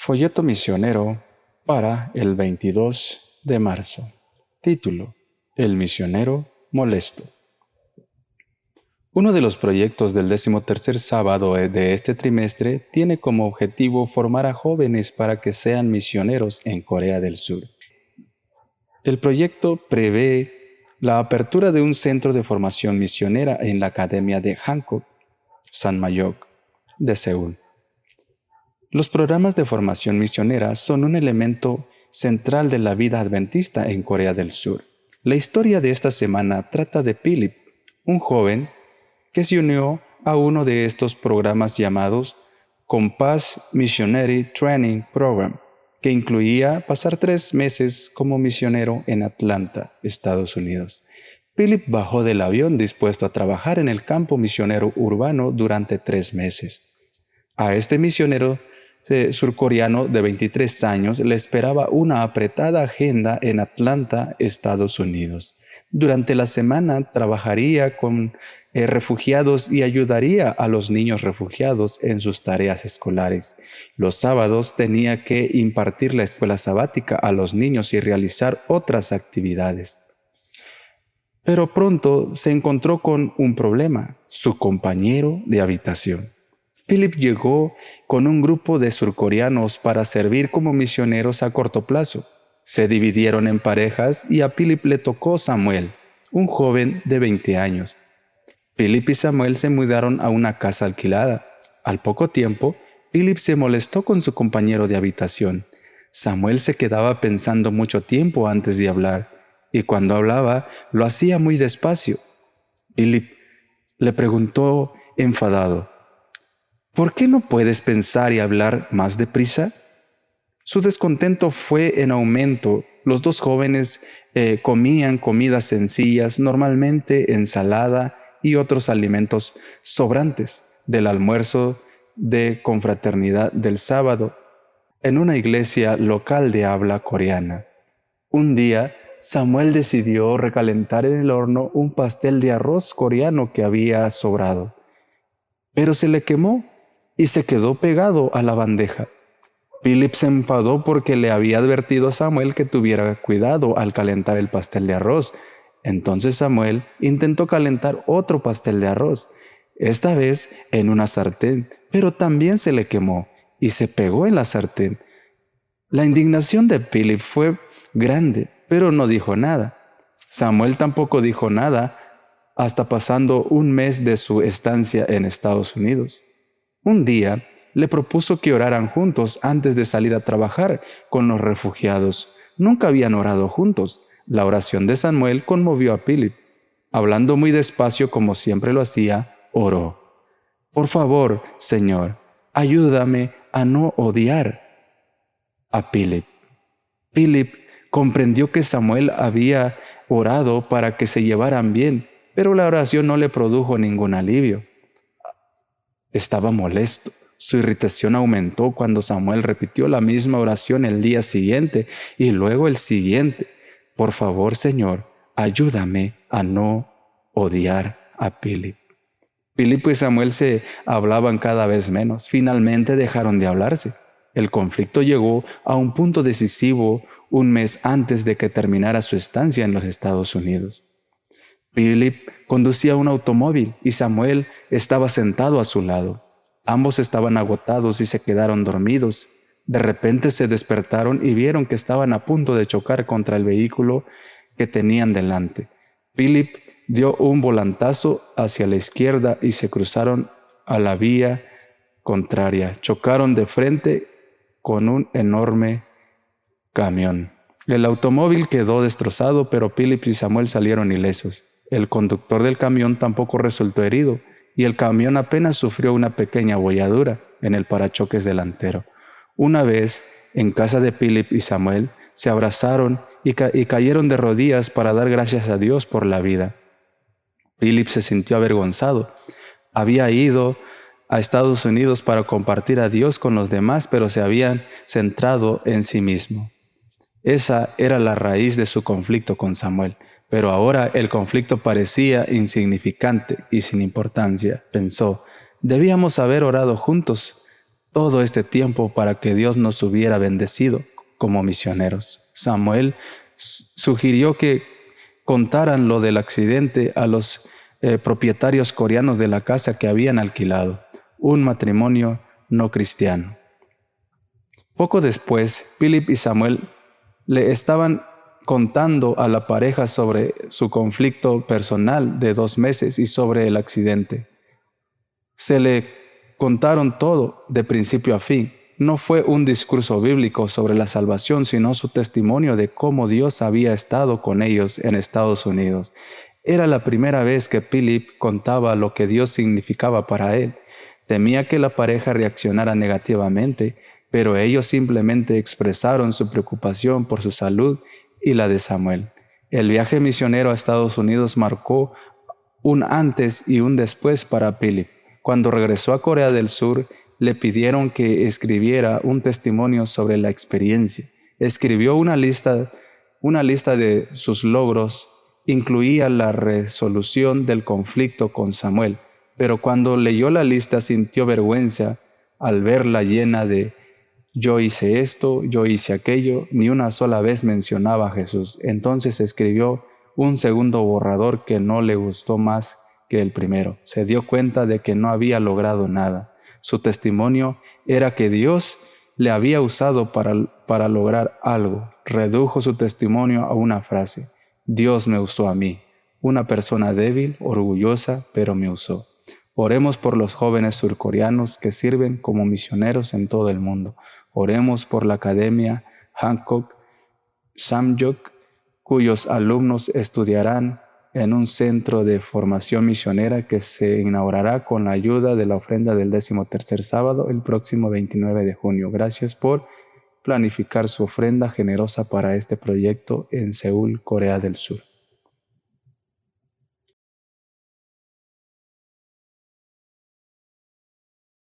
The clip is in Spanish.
Folleto misionero para el 22 de marzo. Título: El misionero molesto. Uno de los proyectos del 13º sábado de este trimestre tiene como objetivo formar a jóvenes para que sean misioneros en Corea del Sur. El proyecto prevé la apertura de un centro de formación misionera en la Academia de Hankook, Sanmayok, de Seúl. Los programas de formación misionera son un elemento central de la vida adventista en Corea del Sur. La historia de esta semana trata de Philip, un joven que se unió a uno de estos programas llamados Compass Missionary Training Program, que incluía pasar 3 meses como misionero en Atlanta, Estados Unidos. Philip bajó del avión dispuesto a trabajar en el campo misionero urbano durante 3 meses. A este misionero surcoreano de 23 años le esperaba una apretada agenda en Atlanta, Estados Unidos. Durante la semana trabajaría con refugiados y ayudaría a los niños refugiados en sus tareas escolares. Los sábados tenía que impartir la escuela sabática a los niños y realizar otras actividades. Pero pronto se encontró con un problema: su compañero de habitación. Philip llegó con un grupo de surcoreanos para servir como misioneros a corto plazo. Se dividieron en parejas y a Philip le tocó Samuel, un joven de 20 años. Philip y Samuel se mudaron a una casa alquilada. Al poco tiempo, Philip se molestó con su compañero de habitación. Samuel se quedaba pensando mucho tiempo antes de hablar, y cuando hablaba lo hacía muy despacio. Philip le preguntó enfadado: ¿por qué no puedes pensar y hablar más deprisa? Su descontento fue en aumento. Los dos jóvenes comían comidas sencillas, normalmente ensalada y otros alimentos sobrantes del almuerzo de confraternidad del sábado en una iglesia local de habla coreana. Un día, Samuel decidió recalentar en el horno un pastel de arroz coreano que había sobrado, pero se le quemó y se quedó pegado a la bandeja. Philip se enfadó porque le había advertido a Samuel que tuviera cuidado al calentar el pastel de arroz. Entonces Samuel intentó calentar otro pastel de arroz, esta vez en una sartén, pero también se le quemó y se pegó en la sartén. La indignación de Philip fue grande, pero no dijo nada. Samuel tampoco dijo nada hasta pasando un mes de su estancia en Estados Unidos. Un día le propuso que oraran juntos antes de salir a trabajar con los refugiados. Nunca habían orado juntos. La oración de Samuel conmovió a Philip. Hablando muy despacio como siempre lo hacía, oró: «Por favor, Señor, ayúdame a no odiar a Philip». Philip comprendió que Samuel había orado para que se llevaran bien, pero la oración no le produjo ningún alivio. Estaba molesto. Su irritación aumentó cuando Samuel repitió la misma oración el día siguiente y luego el siguiente. «Por favor, Señor, ayúdame a no odiar a Philip». Philip y Samuel se hablaban cada vez menos. Finalmente dejaron de hablarse. El conflicto llegó a un punto decisivo un mes antes de que terminara su estancia en los Estados Unidos. Philip conducía un automóvil y Samuel estaba sentado a su lado. Ambos estaban agotados y se quedaron dormidos. De repente se despertaron y vieron que estaban a punto de chocar contra el vehículo que tenían delante. Philip dio un volantazo hacia la izquierda y se cruzaron a la vía contraria. Chocaron de frente con un enorme camión. El automóvil quedó destrozado, pero Philip y Samuel salieron ilesos. El conductor del camión tampoco resultó herido, y el camión apenas sufrió una pequeña abolladura en el parachoques delantero. Una vez, en casa de Philip y Samuel, se abrazaron y cayeron de rodillas para dar gracias a Dios por la vida. Philip se sintió avergonzado. Había ido a Estados Unidos para compartir a Dios con los demás, pero se había centrado en sí mismo. Esa era la raíz de su conflicto con Samuel. Pero ahora el conflicto parecía insignificante y sin importancia. Pensó: debíamos haber orado juntos. todo este tiempo para que Dios nos hubiera bendecido como misioneros. Samuel sugirió que contaran lo del accidente a los propietarios coreanos de la casa que habían alquilado, un matrimonio no cristiano. Poco después, Philip y Samuel le estaban contando a la pareja sobre su conflicto personal de 2 meses y sobre el accidente. Se le contaron todo de principio a fin. No fue un discurso bíblico sobre la salvación, sino su testimonio de cómo Dios había estado con ellos en Estados Unidos. Era la primera vez que Philip contaba lo que Dios significaba para él. Temía que la pareja reaccionara negativamente, pero ellos simplemente expresaron su preocupación por su salud y la de Samuel. El viaje misionero a Estados Unidos marcó un antes y un después para Philip. Cuando regresó a Corea del Sur, le pidieron que escribiera un testimonio sobre la experiencia. Escribió una lista de sus logros, incluía la resolución del conflicto con Samuel, pero cuando leyó la lista sintió vergüenza al verla llena de yo hice esto, yo hice aquello, ni una sola vez mencionaba a Jesús. Entonces escribió un segundo borrador que no le gustó más que el primero. Se dio cuenta de que no había logrado nada. Su testimonio era que Dios le había usado para lograr algo. Redujo su testimonio a una frase: Dios me usó a mí, una persona débil, orgullosa, pero me usó. Oremos por los jóvenes surcoreanos que sirven como misioneros en todo el mundo. Oremos por la Academia Hancock Samjuk, cuyos alumnos estudiarán en un centro de formación misionera que se inaugurará con la ayuda de la ofrenda del 13º sábado el próximo 29 de junio. Gracias por planificar su ofrenda generosa para este proyecto en Seúl, Corea del Sur.